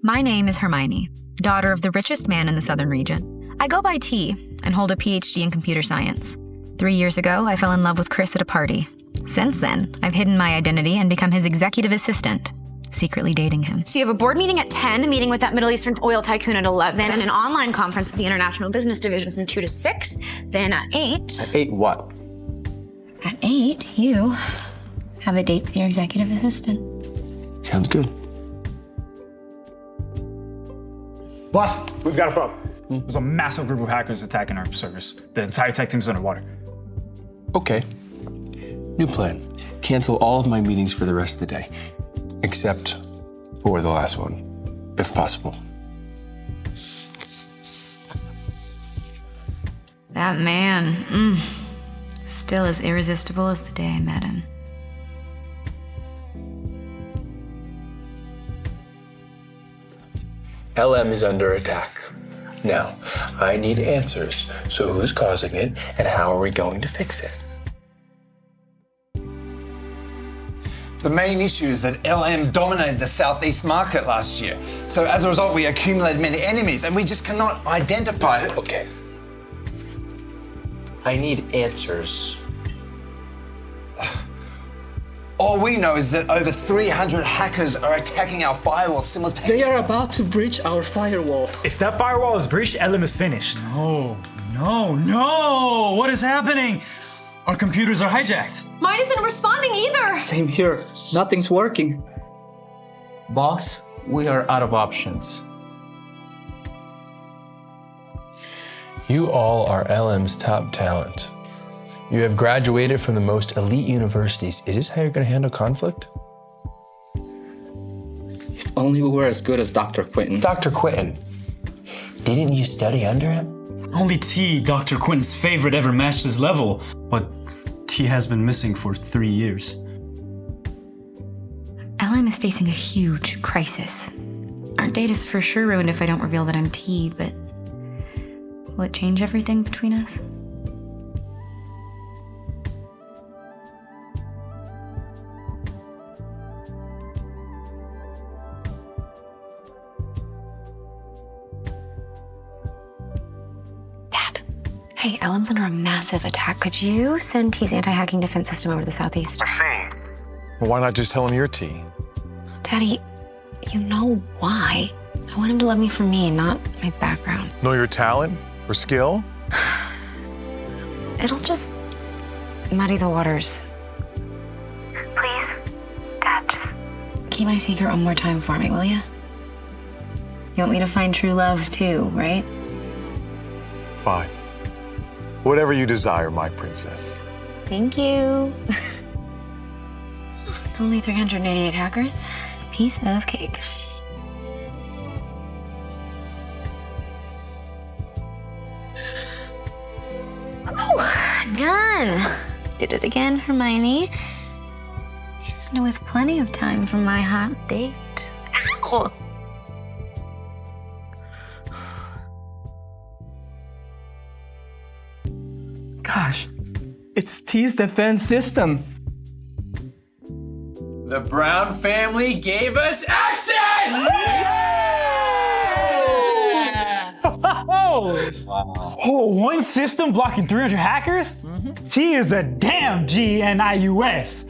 My name is Hermione, daughter of the richest man in the southern region. I go by T and hold a PhD in computer science. 3 years ago, I fell in love with Chris at a party. Since then, I've hidden my identity and become his executive assistant, secretly dating him. So you have a board meeting at 10, a meeting with that Middle Eastern oil tycoon at 11, and an online conference at the International Business Division from 2 to 6. Then at 8... At 8 what? At 8, you have a date with your executive assistant. Sounds good. Boss, we've got a problem. There's a massive group of hackers attacking our servers. The entire tech team's underwater. Okay. New plan. Cancel all of my meetings for the rest of the day. Except for the last one, if possible. That man, still as irresistible as the day I met him. LM is under attack. Now, I need answers. So who's causing it, and how are we going to fix it? The main issue is that LM dominated the Southeast market last year. So as a result, we accumulated many enemies, and we just cannot identify it. Okay. I need answers. All we know is that over 300 hackers are attacking our firewall simultaneously. They are about to breach our firewall. If that firewall is breached, LM is finished. No! What is happening? Our computers are hijacked. Mine isn't responding either! Same here. Nothing's working. Boss, we are out of options. You all are LM's top talent. You have graduated from the most elite universities. Is this how you're going to handle conflict? If only we were as good as Dr. Quinton. Dr. Quinton, didn't you study under him? Only T, Dr. Quinton's favorite, ever matched his level. But T has been missing for 3 years. LM is facing a huge crisis. Our data's for sure ruined if I don't reveal that I'm T, but will it change everything between us? Hey, LM's under a massive attack. Could you send T's anti-hacking defense system over to the Southeast? I see. Well, why not just tell him you're T? Daddy, you know why. I want him to love me for me, not my background. Know your talent or skill? It'll just muddy the waters. Please, Dad, just... Keep my secret one more time for me, will you? You want me to find true love too, right? Fine. Whatever you desire, my princess. Thank you. Only 388 hackers, a piece of cake. Oh, done. Did it again, Hermione. And with plenty of time for my hot date. Ow! Gosh, it's T's defense system. The Brown family gave us access! Oh, one system blocking 300 hackers? T is a damn GNIUS.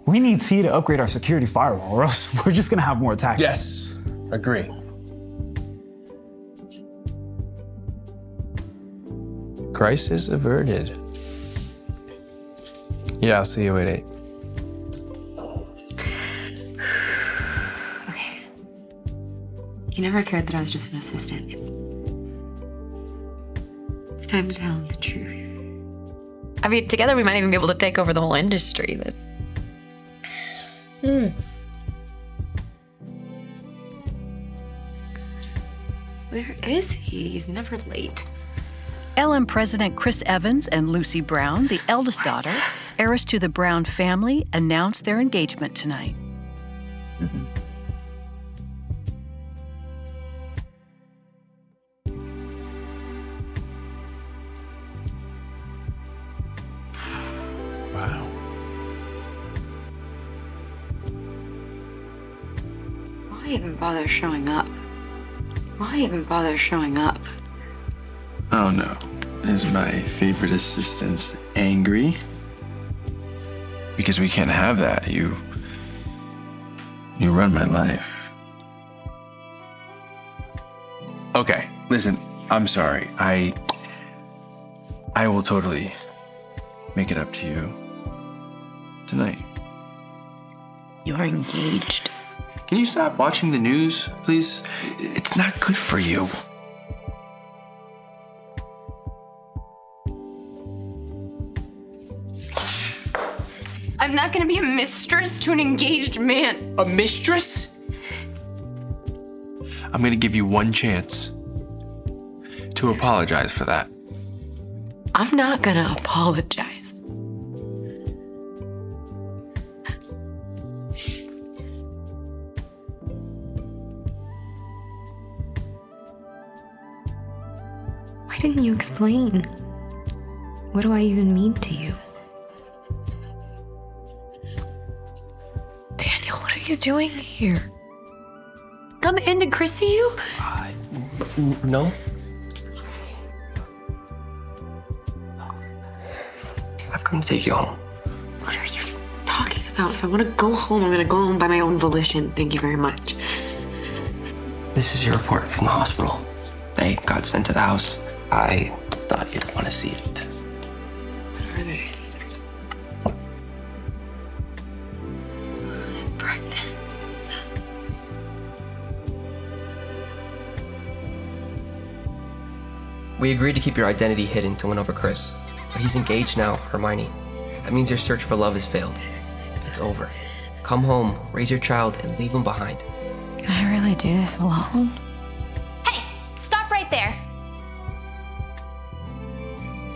We need T to upgrade our security firewall, or else we're just gonna have more attacks. Yes, agree. Crisis averted. Yeah, I'll see you at 8. Okay. You never cared that I was just an assistant. It's time to tell him the truth. I mean, together we might even be able to take over the whole industry. Where is he? He's never late. LM President Chris Evans and Lucy Brown, the eldest daughter, heiress to the Brown family, announced their engagement tonight. Wow. Why Why even bother showing up? Why even bother showing up? Oh no. Is my favorite assistant angry? Because we can't have that. You run my life. Okay, listen, I'm sorry. I will totally make it up to you tonight. You're engaged. Can you stop watching the news, please? It's not good for you. I'm not gonna be a mistress to an engaged man. A mistress? I'm gonna give you one chance to apologize for that. I'm not gonna apologize. Why didn't you explain? What do I even mean to you? Daniel, what are you doing here? Come in, did Chris see you? No? I've come to take you home. What are you talking about? If I want to go home, I'm gonna go home by my own volition. Thank you very much. This is your report from the hospital. They got sent to the house. I thought you'd want to see it. What are they? I'm pregnant. We agreed to keep your identity hidden to win over Chris. But he's engaged now, Hermione. That means your search for love has failed. It's over. Come home, raise your child, and leave him behind. Can I really do this alone? Hey, stop right there.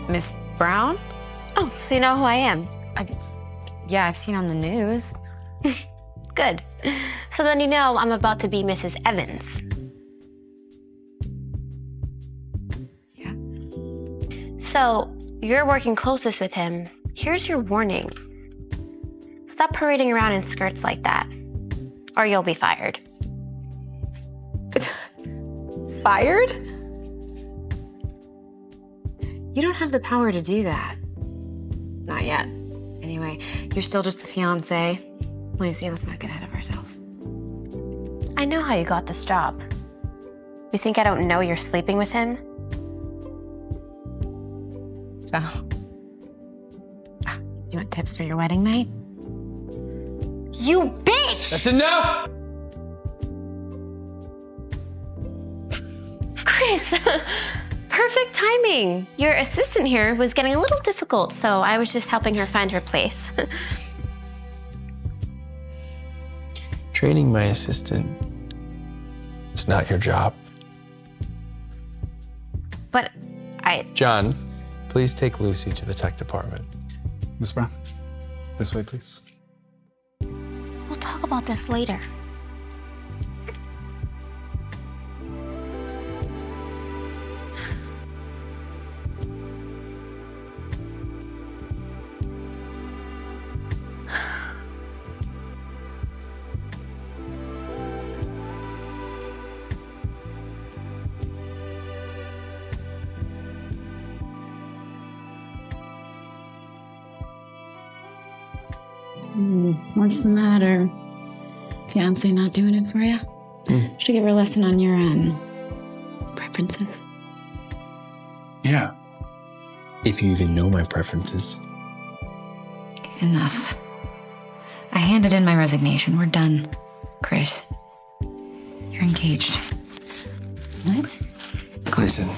Miss Brown? Oh, so you know who I am? Yeah, I've seen on the news. Good. So then you know I'm about to be Mrs. Evans. Yeah. So you're working closest with him. Here's your warning. Stop parading around in skirts like that, or you'll be fired. Fired? You don't have the power to do that. Not yet. Anyway, you're still just the fiance. Lucy, let's not get ahead of ourselves. I know how you got this job. You think I don't know you're sleeping with him? So, you want tips for your wedding night? You bitch! That's enough! Chris, perfect timing. Your assistant here was getting a little difficult, so I was just helping her find her place. Training my assistant is not your job. But John, please take Lucy to the tech department. Miss Brown, this way, please. We'll talk about this later. What's the matter? Fiance not doing it for you? Should give her a lesson on your preferences. Yeah. If you even know my preferences. Enough. I handed in my resignation. We're done. Chris, you're engaged. What? Listen,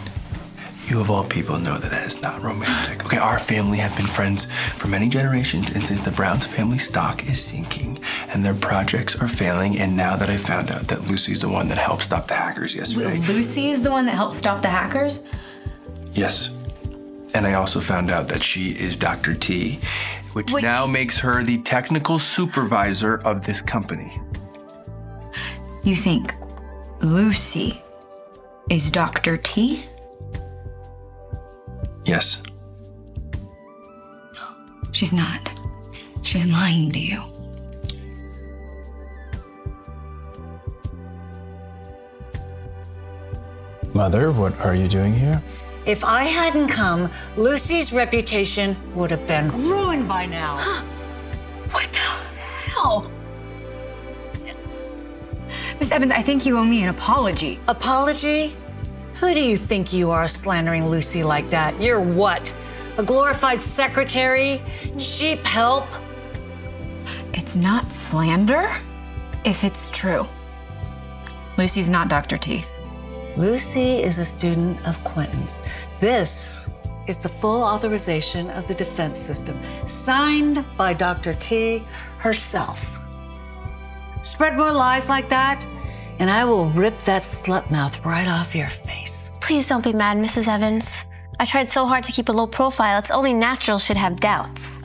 you of all people know that is not romantic. Okay, our family have been friends for many generations, and since the Browns family stock is sinking and their projects are failing, and now that I found out that Lucy's the one that helped stop the hackers yesterday. Lucy is the one that helped stop the hackers? Yes. And I also found out that she is Dr. T, which now makes her the technical supervisor of this company. You think Lucy is Dr. T? Yes. She's not. She's lying to you. Mother, what are you doing here? If I hadn't come, Lucy's reputation would have been ruined by now. What the hell? Miss Evans, I think you owe me an apology. Apology? Who do you think you are slandering Lucy like that? You're what? A glorified secretary? Cheap help? It's not slander if it's true. Lucy's not Dr. T. Lucy is a student of Quentin's. This is the full authorization of the defense system, signed by Dr. T herself. Spread more lies like that, and I will rip that slut mouth right off your face. Please don't be mad, Mrs. Evans. I tried so hard to keep a low profile. It's only natural she'd have doubts.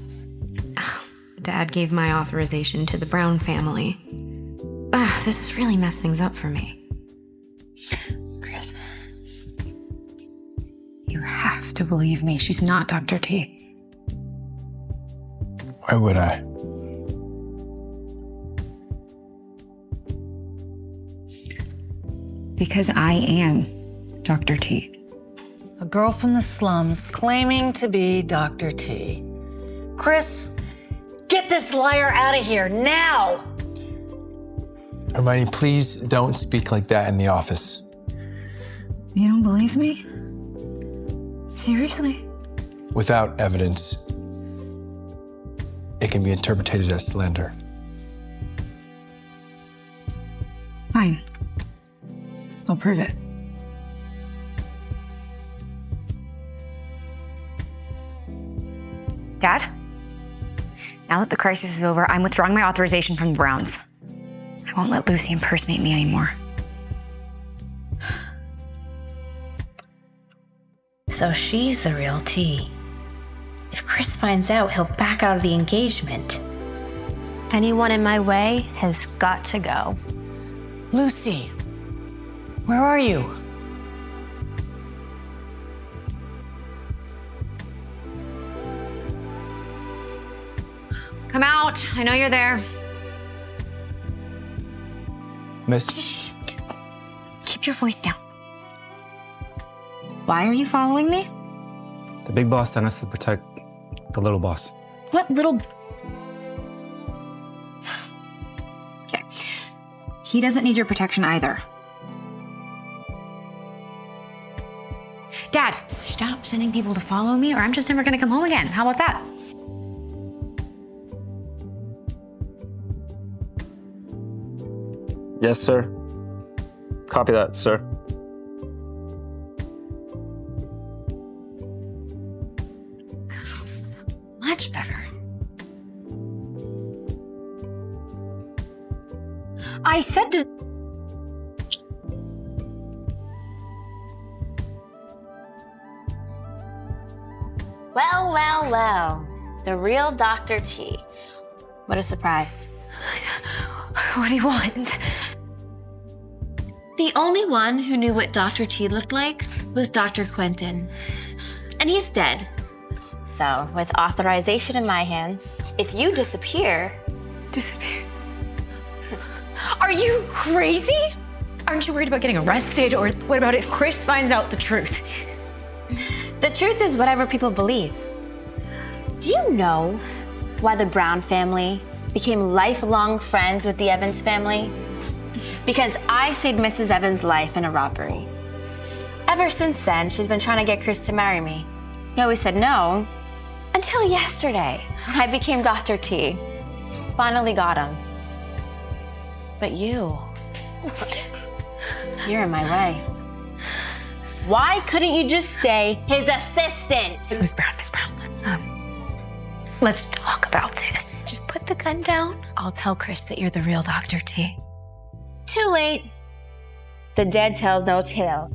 Dad gave my authorization to the Brown family. This has really messed things up for me. Chris, You have to believe me. She's not Dr. T. Why would I? Because I am Dr. T. a girl from the slums claiming to be Dr. T. Chris, get this liar out of here now! Hermione, please don't speak like that in the office. You don't believe me? Seriously? Without evidence, it can be interpreted as slander. Fine. I'll prove it. Dad? Now that the crisis is over, I'm withdrawing my authorization from the Browns. I won't let Lucy impersonate me anymore. So she's the real T. If Chris finds out, he'll back out of the engagement. Anyone in my way has got to go. Lucy, where are you? Come out. I know you're there. Miss, Keep your voice down. Why are you following me? The big boss sent us to protect the little boss. What little... Okay. He doesn't need your protection either. Dad, stop sending people to follow me or I'm just never gonna come home again. How about that? Yes, sir. Copy that, sir. Much better. I said to... Well, well, well. The real Dr. T. What a surprise. What do you want? The only one who knew what Dr. T looked like was Dr. Quentin. And he's dead. So, with authorization in my hands, if you disappear... Disappear? Are you crazy? Aren't you worried about getting arrested? Or what about if Chris finds out the truth? The truth is whatever people believe. Do you know why the Brown family became lifelong friends with the Evans family? Because I saved Mrs. Evans' life in a robbery. Ever since then, she's been trying to get Chris to marry me. He always said no, until yesterday, when I became Dr. T. Finally got him. But you're in my way. Why couldn't you just stay his assistant? Miss Brown, let's talk about this. Just put the gun down. I'll tell Chris that you're the real Dr. T. Too late. The dead tells no tale.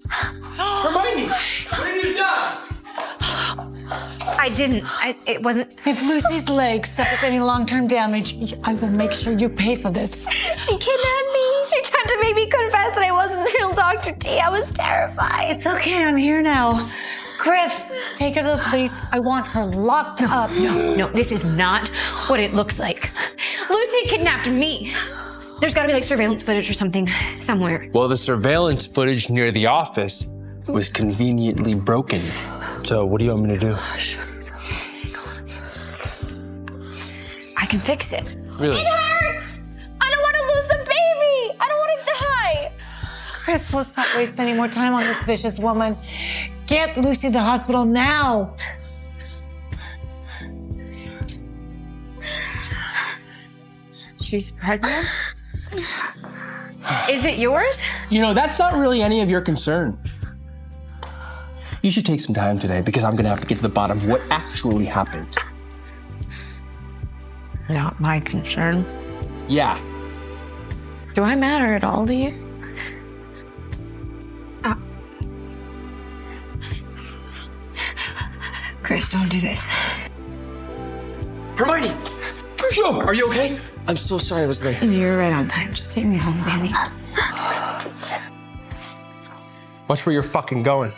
Hermione, what have you done? I didn't. It wasn't. If Lucy's leg suffers any long-term damage, I will make sure you pay for this. She kidnapped me. She tried to make me confess that I wasn't the real Dr. T. I was terrified. It's okay, I'm here now. Chris, take her to the police. I want her locked up. No, this is not what it looks like. Lucy kidnapped me. There's gotta be like surveillance footage or something somewhere. Well, the surveillance footage near the office was conveniently broken. So what do you want me to do? I can fix it. Really? It hurts! I don't want to lose the baby! I don't want to die! Chris, let's not waste any more time on this vicious woman. Get Lucy to the hospital now. She's pregnant? Is it yours? You know, that's not really any of your concern. You should take some time today because I'm gonna have to get to the bottom of what actually happened. Not my concern. Yeah. Do I matter at all to you? Chris, don't do this. Hermione! Are you okay? I'm so sorry I was late. You're right on time. Just take me home, Danny. Watch where you're fucking going.